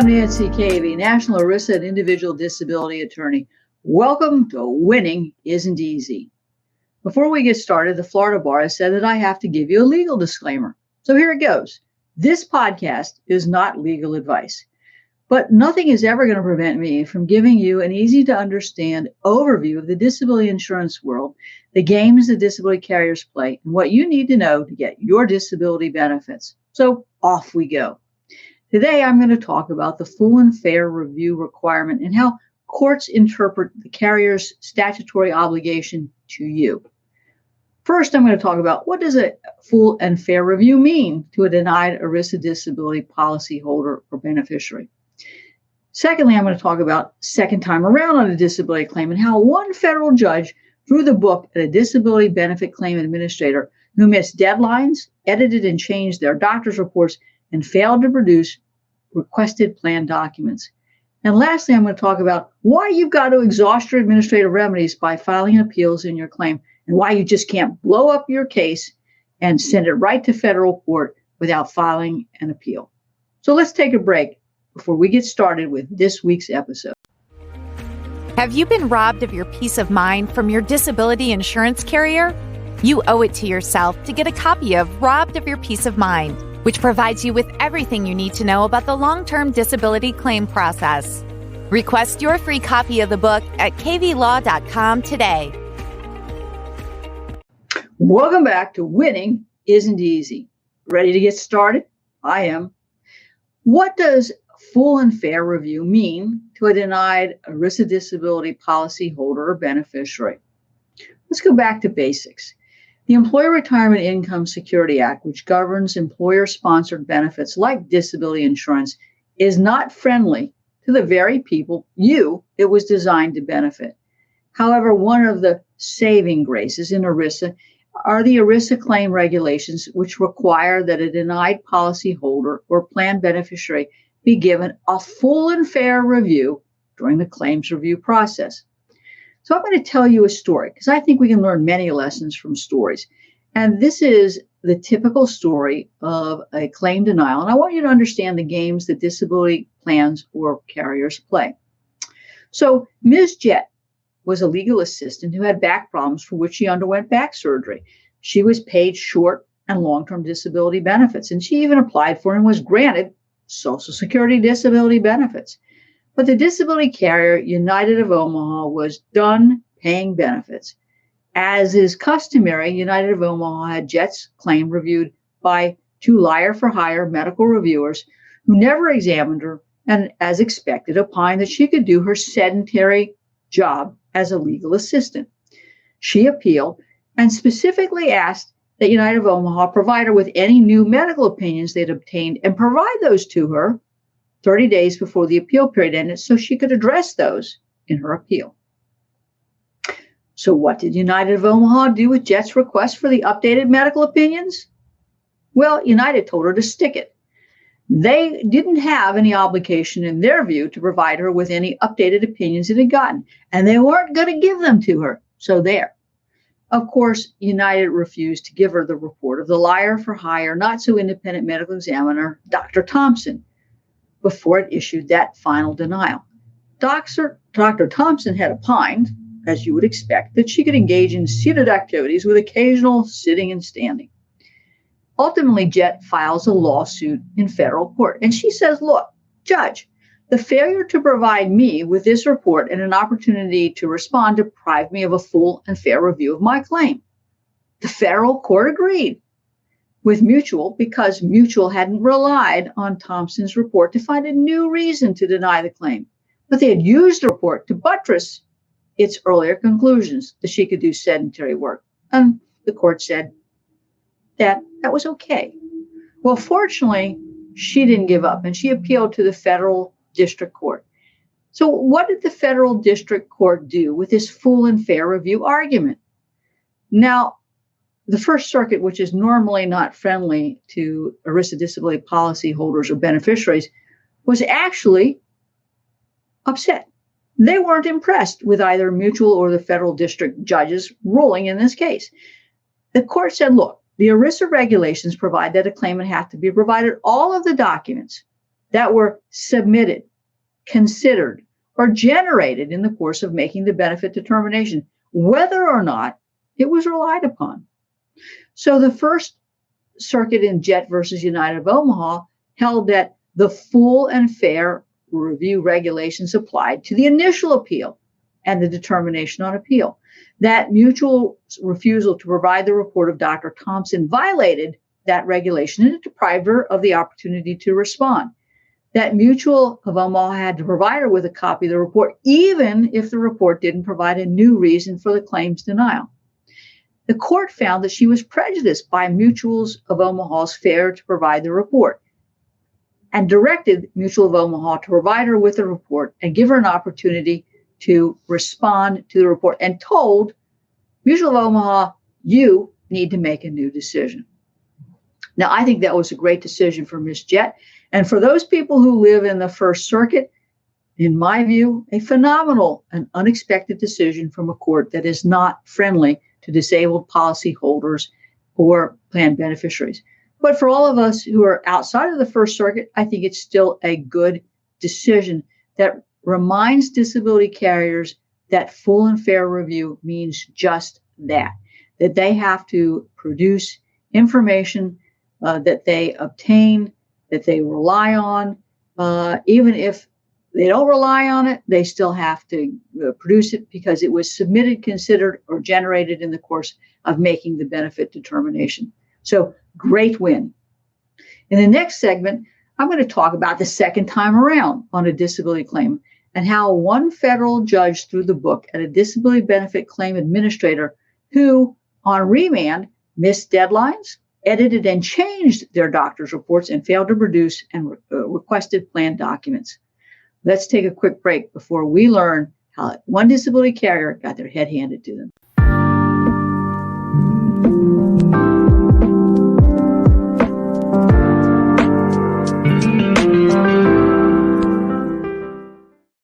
I'm Nancy Cavey, National ERISA and Individual Disability Attorney. Welcome to Winning Isn't Easy. Before we get started, the Florida Bar has said that I have to give you a legal disclaimer. So here it goes. This podcast is not legal advice, but nothing is ever going to prevent me from giving you an easy to understand overview of the disability insurance world, the games the disability carriers play, and what you need to know to get your disability benefits. So off we go. Today, I'm going to talk about the full and fair review requirement and how courts interpret the carrier's statutory obligation to you. First, I'm going to talk about what does a full and fair review mean to a denied ERISA disability policyholder or beneficiary. Secondly, I'm going to talk about second time around on a disability claim and how one federal judge threw the book at a disability benefit claim administrator who missed deadlines, edited and changed their doctor's reports, and failed to produce requested plan documents. And lastly, I'm going to talk about why you've got to exhaust your administrative remedies by filing appeals in your claim and why you just can't blow up your case and send it right to federal court without filing an appeal. So let's take a break before we get started with this week's episode. Have you been robbed of your peace of mind from your disability insurance carrier? You owe it to yourself to get a copy of Robbed of Your Peace of Mind, which provides you with everything you need to know about the long-term disability claim process. Request your free copy of the book at caveylaw.com today. Welcome back to Winning Isn't Easy. Ready to get started? I am. What does full and fair review mean to a denied ERISA disability policyholder or beneficiary? Let's go back to basics. The Employer Retirement Income Security Act, which governs employer-sponsored benefits like disability insurance, is not friendly to the very people it was designed to benefit. However, one of the saving graces in ERISA are the ERISA claim regulations, which require that a denied policyholder or plan beneficiary be given a full and fair review during the claims review process. So I'm going to tell you a story because I think we can learn many lessons from stories. And this is the typical story of a claim denial. And I want you to understand the games that disability plans or carriers play. So Ms. Jett was a legal assistant who had back problems for which she underwent back surgery. She was paid short and long-term disability benefits, and she even applied for and was granted Social Security disability benefits. But the disability carrier, United of Omaha, was done paying benefits. As is customary, United of Omaha had Jett's claim reviewed by two liar-for-hire medical reviewers who never examined her and, as expected, opined that she could do her sedentary job as a legal assistant. She appealed and specifically asked that United of Omaha provide her with any new medical opinions they'd obtained and provide those to her 30 days before the appeal period ended so she could address those in her appeal. So what did United of Omaha do with Jett's request for the updated medical opinions? Well, United told her to stick it. They didn't have any obligation, in their view, to provide her with any updated opinions it had gotten, and they weren't going to give them to her. So there. Of course, United refused to give her the report of the liar-for-hire, not-so-independent medical examiner, Dr. Thompson, before it issued that final denial. Dr. Thompson had opined, as you would expect, that she could engage in seated activities with occasional sitting and standing. Ultimately, Jett files a lawsuit in federal court, and she says, look, Judge, the failure to provide me with this report and an opportunity to respond deprived me of a full and fair review of my claim. The federal court agreed with Mutual because Mutual hadn't relied on Thompson's report to find a new reason to deny the claim, but they had used the report to buttress its earlier conclusions that she could do sedentary work. And the court said that was okay. Well, fortunately, she didn't give up and she appealed to the federal district court. So what did the federal district court do with this full and fair review argument? Now, the First Circuit, which is normally not friendly to ERISA disability policyholders or beneficiaries, was actually upset. They weren't impressed with either Mutual or the federal district judge's ruling in this case. The court said, look, the ERISA regulations provide that a claimant has to be provided all of the documents that were submitted, considered, or generated in the course of making the benefit determination, whether or not it was relied upon. So the First Circuit in Jett versus United of Omaha held that the full and fair review regulations applied to the initial appeal and the determination on appeal. That mutual refusal to provide the report of Dr. Thompson violated that regulation and it deprived her of the opportunity to respond. That Mutual of Omaha had to provide her with a copy of the report, even if the report didn't provide a new reason for the claim's denial. The court found that she was prejudiced by Mutuals of Omaha's failure to provide the report and directed Mutual of Omaha to provide her with the report and give her an opportunity to respond to the report, and told Mutual of Omaha, you need to make a new decision. Now, I think that was a great decision for Ms. Jett. And for those people who live in the First Circuit, in my view, a phenomenal and unexpected decision from a court that is not friendly to disabled policyholders or plan beneficiaries. But for all of us who are outside of the First Circuit, I think it's still a good decision that reminds disability carriers that full and fair review means just that they have to produce information that they obtain, that they rely on. Even if they don't rely on it, they still have to produce it because it was submitted, considered, or generated in the course of making the benefit determination. So great win. In the next segment, I'm going to talk about the second time around on a disability claim and how one federal judge threw the book at a disability benefit claim administrator who, on remand, missed deadlines, edited and changed their doctor's reports, and failed to produce and requested plan documents. Let's take a quick break before we learn how one disability carrier got their head handed to them.